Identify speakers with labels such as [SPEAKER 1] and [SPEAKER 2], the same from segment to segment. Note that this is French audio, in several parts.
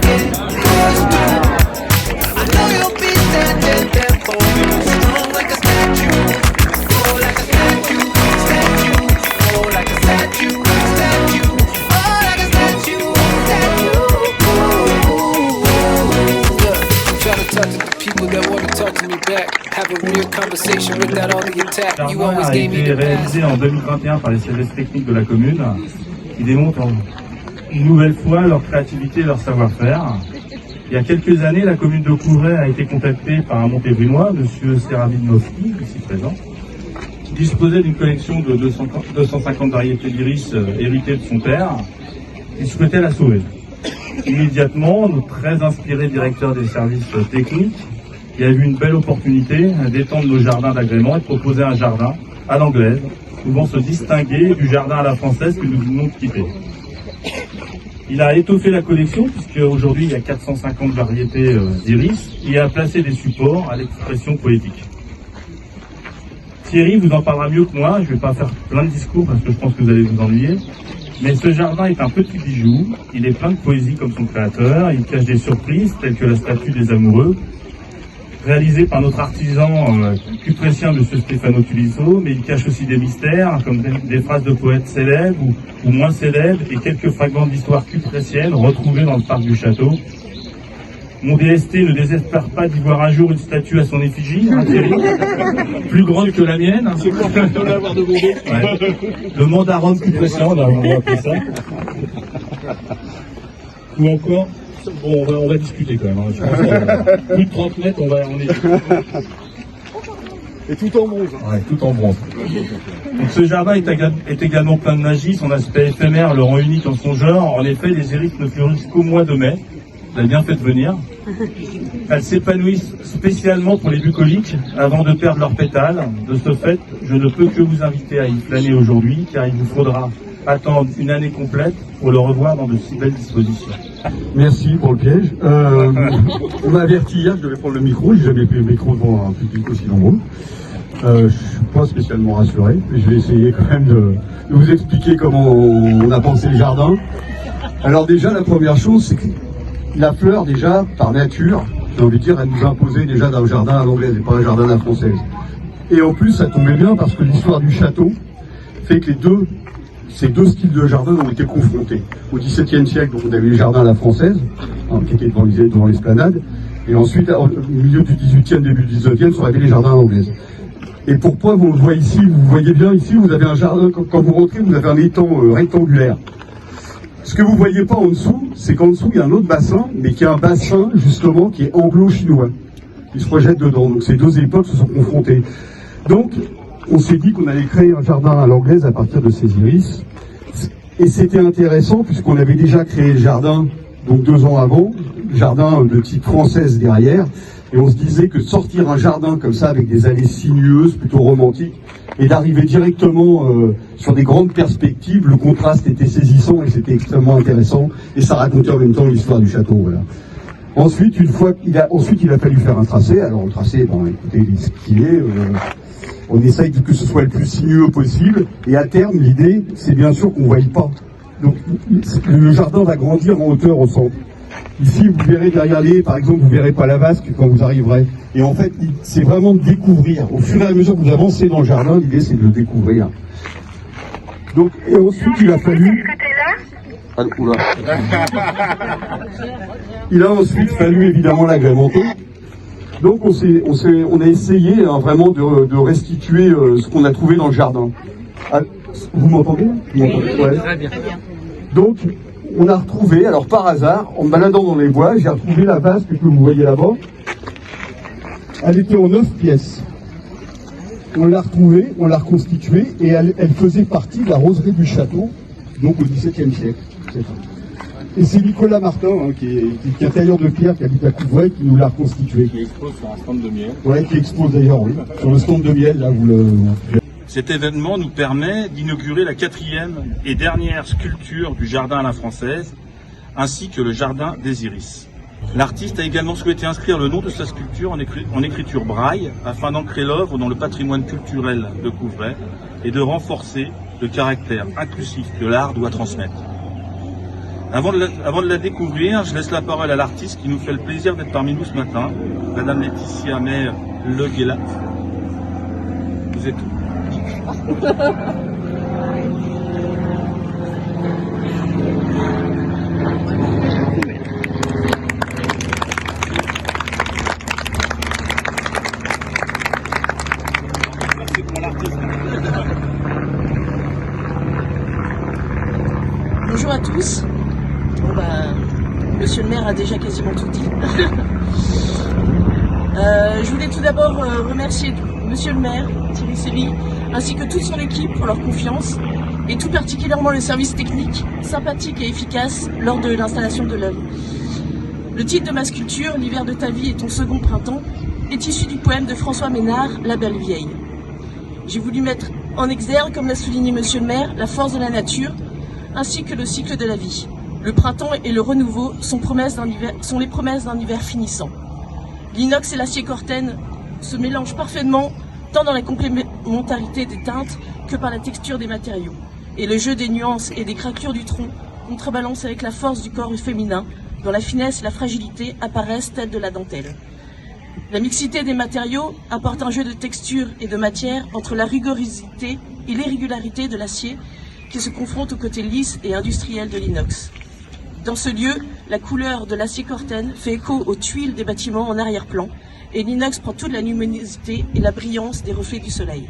[SPEAKER 1] get close now. I know you'll be standing there for me, strong like a statue, oh like a statue, statue, oh like a statue, statue, oh like a statue, statue. Look, I'm trying to talk to the people that want to talk to me back. Have a real conversation without all the attack. You always gave me the
[SPEAKER 2] a été réalisé en 2021 par les services techniques de la commune, qui démontrent une nouvelle fois leur créativité et leur savoir-faire. Il y a quelques années, la commune de Couvray a été contactée par un Montévrinois, M. Seravidnovski, ici présent, qui disposait d'une collection de 250 variétés d'iris héritées de son père. Il souhaitait la sauver. Immédiatement, notre très inspiré directeur des services techniques il a eu une belle opportunité d'étendre nos jardins d'agrément et de proposer un jardin à l'anglaise, pouvant se distinguer du jardin à la française que nous venons de quitter. Il a étoffé la collection, puisqu'aujourd'hui il y a 450 variétés d'iris, et a placé des supports à l'expression poétique. Thierry vous en parlera mieux que moi, je ne vais pas faire plein de discours parce que je pense que vous allez vous ennuyer, mais ce jardin est un petit bijou, il est plein de poésie comme son créateur, il cache des surprises telles que la statue des amoureux, réalisé par notre artisan cuprétien M. Stefano Tulisso, mais il cache aussi des mystères, comme des phrases de poètes célèbres ou moins célèbres, et quelques fragments d'histoire cuprétienne retrouvés dans le parc du château. Mon DST ne désespère pas d'y voir un jour une statue à son effigie, hein, Thierry, plus grande que la mienne. C'est pour de l'avoir demandé. Ouais. Le mandarin cuprétien, on va appeler ça. Ou encore... Bon, on va discuter quand même. Hein. Je pense plus de 30 mètres, on est...
[SPEAKER 3] Et tout en bronze.
[SPEAKER 2] Ouais, tout en bronze. Donc, ce jardin est également plein de magie. Son aspect éphémère le rend unique en son genre. En effet, les iris ne fleurissent qu'au mois de mai. Vous avez bien fait de venir. Elles s'épanouissent spécialement pour les bucoliques avant de perdre leurs pétales. De ce fait, je ne peux que vous inviter à y flâner aujourd'hui, car il vous faudra attendre une année complète pour le revoir dans de si belles dispositions.
[SPEAKER 3] Merci pour le piège. On m'a averti hier que je devais prendre le micro. J'ai jamais pris le micro devant un public aussi nombreux. Je suis pas spécialement rassuré, mais je vais essayer quand même de vous expliquer comment on a pensé le jardin. Alors déjà, la première chose, c'est que la fleur, déjà, par nature, j'ai envie de dire, elle nous a imposé déjà d'un jardin à l'anglaise et pas un jardin à la française. Et en plus, ça tombait bien parce que l'histoire du château fait que ces deux styles de jardin ont été confrontés. Au XVIIe siècle, donc on avait les jardins à la française, hein, qui étaient devant l'esplanade, et ensuite, au milieu du XVIIIe, début du XIXe, sont arrivés les jardins à l'anglaise. Et pourquoi vous le voyez ici, vous voyez bien ici, vous avez un jardin, quand vous rentrez, vous avez un étang rectangulaire. Ce que vous ne voyez pas en dessous, c'est qu'en dessous, il y a un autre bassin, mais qui est un bassin, justement, qui est anglo-chinois, qui se projette dedans. Donc ces deux époques se sont confrontées. Donc, on s'est dit qu'on allait créer un jardin à l'anglaise à partir de ces iris. Et c'était intéressant puisqu'on avait déjà créé le jardin, donc 2 ans avant, jardin de type française derrière. Et on se disait que sortir un jardin comme ça avec des allées sinueuses, plutôt romantiques, et d'arriver directement sur des grandes perspectives, le contraste était saisissant et c'était extrêmement intéressant. Et ça racontait en même temps l'histoire du château. Voilà. Ensuite, il a fallu faire un tracé. Alors le tracé, bon, écoutez, ce qu'il est. On essaye que ce soit le plus sinueux possible, et à terme, l'idée, c'est bien sûr qu'on ne voie pas. Donc, le jardin va grandir en hauteur au centre. Ici, vous verrez derrière les haies, par exemple, vous ne verrez pas la vasque quand vous arriverez. Et en fait, c'est vraiment de découvrir. Au fur et à mesure que vous avancez dans le jardin, l'idée, c'est de le découvrir. Donc, et ensuite, il a fallu... Il a ensuite fallu, évidemment, l'agrémenter. Donc on a essayé hein, vraiment de restituer ce qu'on a trouvé dans le jardin. Ah, vous m'entendez? Ouais. Très bien. Donc on a retrouvé, alors par hasard, en me baladant dans les bois, j'ai retrouvé la vasque que vous voyez là-bas. Elle était en 9 pièces. On l'a retrouvée, on l'a reconstituée et elle faisait partie de la roseraie du château, donc au XVIIe siècle. Et c'est Nicolas Martin, hein, qui est un tailleur de pierre, qui habite à Couvray, qui nous l'a reconstitué. Qui expose sur un stand de miel. Ouais, qui expose d'ailleurs, oui. Sur le stand de miel, là, vous le...
[SPEAKER 2] Cet événement nous permet d'inaugurer la 4e et dernière sculpture du jardin à la française, ainsi que le jardin des iris. L'artiste a également souhaité inscrire le nom de sa sculpture en écriture braille, afin d'ancrer l'œuvre dans le patrimoine culturel de Couvray et de renforcer le caractère inclusif que l'art doit transmettre. Avant de la découvrir, je laisse la parole à l'artiste qui nous fait le plaisir d'être parmi nous ce matin, Madame Laetitia May Le Guélat. Vous êtes où?
[SPEAKER 4] Bonjour à tous. Bon monsieur le maire a déjà quasiment tout dit. Je voulais tout d'abord remercier monsieur le maire, Thierry Séville, ainsi que toute son équipe pour leur confiance, et tout particulièrement le service technique, sympathique et efficace lors de l'installation de l'œuvre. Le titre de ma sculpture, L'hiver de ta vie et ton second printemps, est issu du poème de François Ménard, La Belle Vieille. J'ai voulu mettre en exergue, comme l'a souligné monsieur le maire, la force de la nature, ainsi que le cycle de la vie. Le printemps et le renouveau sont les promesses d'un hiver finissant. L'inox et l'acier corten se mélangent parfaitement, tant dans la complémentarité des teintes que par la texture des matériaux. Et le jeu des nuances et des craquelures du tronc contrebalance avec la force du corps féminin, dont la finesse et la fragilité apparaissent telles de la dentelle. La mixité des matériaux apporte un jeu de texture et de matière entre la rigorosité et l'irrégularité de l'acier qui se confronte au côté lisse et industriel de l'inox. Dans ce lieu, la couleur de l'acier corten fait écho aux tuiles des bâtiments en arrière-plan et l'inox prend toute la luminosité et la brillance des reflets du soleil.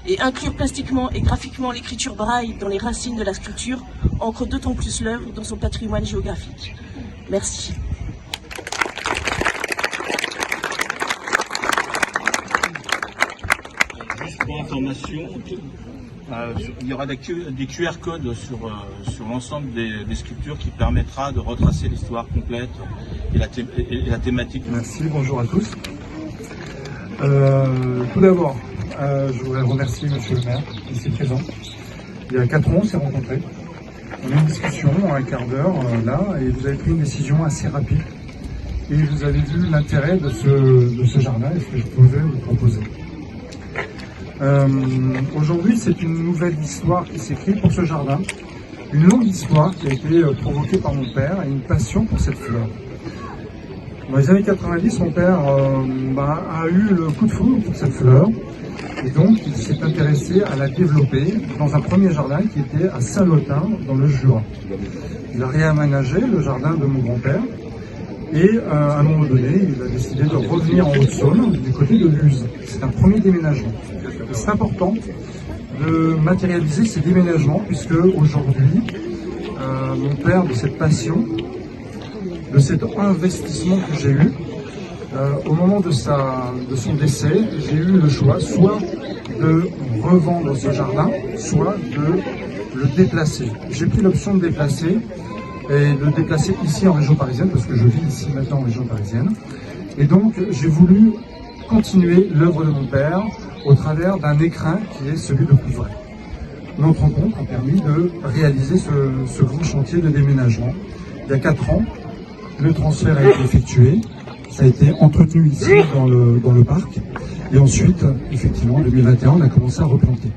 [SPEAKER 4] Et inclure plastiquement et graphiquement l'écriture braille dans les racines de la sculpture ancre d'autant plus l'œuvre dans son patrimoine géographique. Merci.
[SPEAKER 2] Juste pour information, il y aura des QR codes sur l'ensemble des sculptures qui permettra de retracer l'histoire complète et la thématique.
[SPEAKER 3] Merci, bonjour à tous. Tout d'abord, je voudrais remercier monsieur le maire, ici présent. Il y a 4 ans, on s'est rencontrés. On a eu une discussion, un quart d'heure, là, et vous avez pris une décision assez rapide. Et vous avez vu l'intérêt de ce jardin et ce que je pouvais vous proposer. Aujourd'hui, c'est une nouvelle histoire qui s'écrit pour ce jardin. Une longue histoire qui a été provoquée par mon père et une passion pour cette fleur. Dans les années 90, mon père a eu le coup de foudre pour cette fleur. Et donc, il s'est intéressé à la développer dans un premier jardin qui était à Saint-Lotin, dans le Jura. Il a réaménagé le jardin de mon grand-père. Et à un moment donné, il a décidé de revenir en Haute-Saône, du côté de Luz. C'est un premier déménagement. C'est important de matérialiser ces déménagements, puisque aujourd'hui, mon père, de cette passion, de cet investissement que j'ai eu, au moment de son décès, j'ai eu le choix soit de revendre ce jardin, soit de le déplacer. J'ai pris l'option de déplacer, et de le déplacer ici en région parisienne, parce que je vis ici maintenant en région parisienne. Et donc, j'ai voulu continuer l'œuvre de mon père au travers d'un écrin qui est celui de Couvray. Notre rencontre a permis de réaliser ce grand chantier de déménagement. Il y a 4 ans, le transfert a été effectué, ça a été entretenu ici dans le parc, et ensuite, effectivement, en 2021, on a commencé à replanter.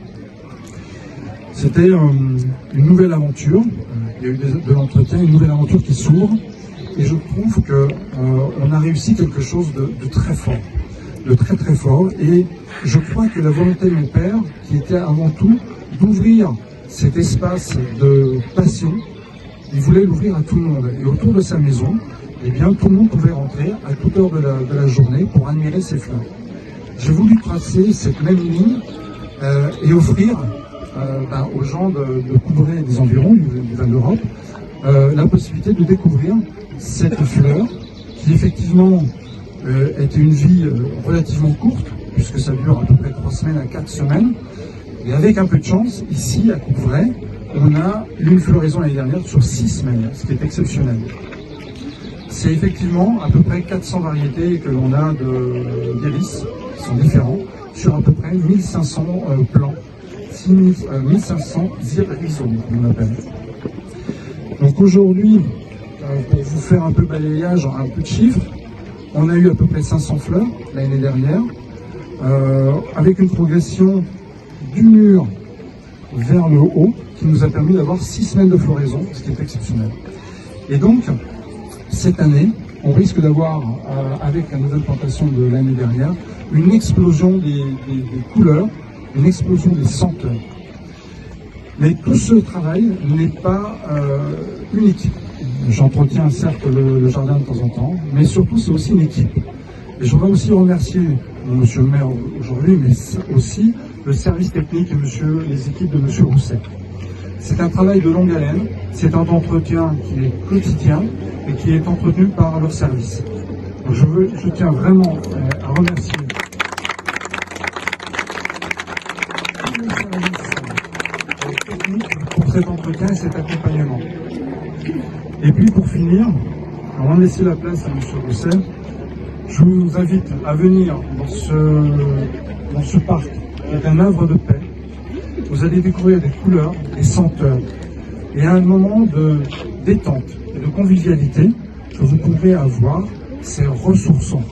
[SPEAKER 3] C'était une nouvelle aventure, il y a eu de l'entretien, une nouvelle aventure qui s'ouvre, et je trouve qu'on a réussi quelque chose de très fort, de très très fort, et je crois que la volonté de mon père, qui était avant tout d'ouvrir cet espace de passion, il voulait l'ouvrir à tout le monde, et autour de sa maison, eh bien, tout le monde pouvait rentrer à toute heure de la journée pour admirer ses fleurs. J'ai voulu tracer cette même ligne et offrir aux gens de Couvray et des environs du Val d'Europe la possibilité de découvrir cette fleur qui effectivement était une vie relativement courte, puisque ça dure à peu près 3 semaines à 4 semaines. Et avec un peu de chance, ici à Couvray, on a eu une floraison l'année dernière sur 6 semaines, ce qui est exceptionnel. C'est effectivement à peu près 400 variétés que l'on a d'iris, qui sont différents, sur à peu près 1500 plants, 1500 rhizomes, on appelle. Donc aujourd'hui, pour vous faire un peu balayage, un peu de chiffres, on a eu à peu près 500 fleurs l'année dernière, avec une progression du mur vers le haut, qui nous a permis d'avoir 6 semaines de floraison, ce qui est exceptionnel. Et donc, cette année, on risque d'avoir, avec la nouvelle plantation de l'année dernière, une explosion des couleurs, une explosion des senteurs. Mais tout ce travail n'est pas unique. J'entretiens certes le jardin de temps en temps, mais surtout c'est aussi une équipe. Et je voudrais aussi remercier Monsieur le maire aujourd'hui, mais aussi le service technique et les équipes de Monsieur Rousset. C'est un travail de longue haleine, c'est un entretien qui est quotidien et qui est entretenu par leur service. Donc je tiens vraiment à remercier tous les services techniques pour cet entretien et cet accompagnement. Et puis pour finir, avant de laisser la place à M. Rousset, je vous invite à venir dans ce parc qui est un havre de paix. Vous allez découvrir des couleurs, des senteurs et un moment de détente et de convivialité que vous pouvez avoir, c'est ressourçant.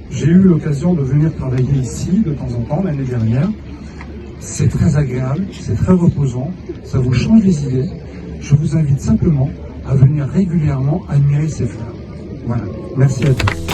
[SPEAKER 3] J'ai eu l'occasion de venir travailler ici de temps en temps l'année dernière. C'est très agréable, c'est très reposant, ça vous change les idées. Je vous invite simplement à venir régulièrement admirer ces fleurs. Voilà, merci à tous.